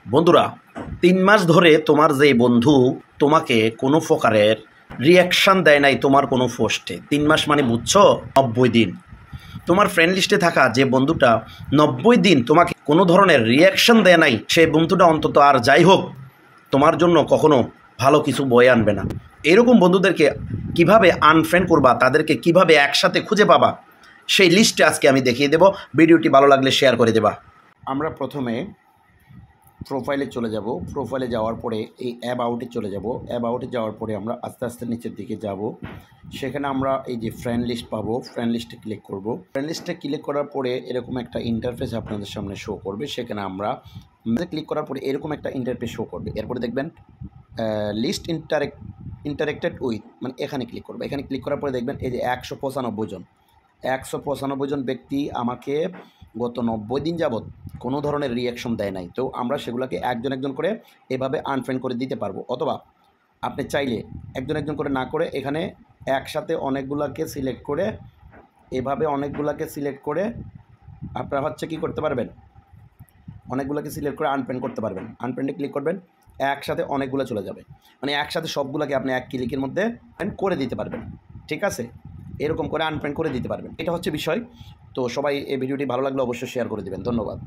বন্ধুরা, ৩ মাস ধরে তোমার যে বন্ধু তোমাকে কোনো প্রকারের রিয়াকশান দেয় নাই তোমার কোনো পোস্টে, ৩ মাস মানে বুঝছো ৯০ দিন। তোমার ফ্রেন্ড লিস্টে থাকা যে বন্ধুটা ৯০ দিন তোমাকে কোনো ধরনের রিয়াকশান দেয় নাই, সেই বন্ধুটা অন্তত আর যাই হোক তোমার জন্য কখনো ভালো কিছু বয়ে আনবে না। এরকম বন্ধুদেরকে কিভাবে আনফ্রেন্ড করবা, তাদেরকে কিভাবে একসাথে খুঁজে পাবা, সেই লিস্টে আজকে আমি দেখিয়ে দেব। ভিডিওটি ভালো লাগলে শেয়ার করে দেবা। আমরা প্রথমে প্রোফাইলে চলে যাব। প্রোফাইলে যাওয়ার পরে এই অ্যাবাউটে চলে যাব। অ্যাবাউটে যাওয়ার পরে আমরা আস্তে আস্তে নিচের দিকে যাব। সেখানে আমরা এই যে ফ্রেন্ড লিস্ট পাবো, ফ্রেন্ড লিস্টে ক্লিক করব। ফ্রেন্ড লিস্টে ক্লিক করার পরে এরকম একটা ইন্টারফেস আপনাদের সামনে শো করবে। সেখানে আমরা ক্লিক করার পরে এরকম একটা ইন্টারফেস শো করবে। এরপরে দেখবেন লিস্ট ইন্টারেক্টেড উইথ, মানে এখানে ক্লিক করবে। এখানে ক্লিক করার পরে দেখবেন এই যে 195 জন ব্যক্তি আমাকে গত ৯০ দিন যাবৎ কোনো ধরনের রিয়াকশন দেয় নাই। তো আমরা সেগুলোকে একজন একজন করে এভাবে আনফ্রেন্ড করে দিতে পারবো, অথবা আপনি চাইলে একজন একজন করে না করে এখানে একসাথে অনেকগুলোকে সিলেক্ট করে, এভাবে অনেকগুলোকে সিলেক্ট করে আপনারা কী করতে পারবেন, অনেকগুলোকে সিলেক্ট করে আনফ্রেন্ড করতে পারবেন। আনফ্রেন্ডে ক্লিক করবেন, একসাথে অনেকগুলো চলে যাবে, মানে একসাথে সবগুলোকে আপনি এক ক্লিকের মধ্যে করে দিতে পারবেন। ঠিক আছে, এরকম করে আনফ্রেন্ড করে দিতে পারবেন। এটা হচ্ছে বিষয়। তো সবাই এই ভিডিওটি ভালো লাগলে অবশ্যই শেয়ার করে দেবেন। ধন্যবাদ।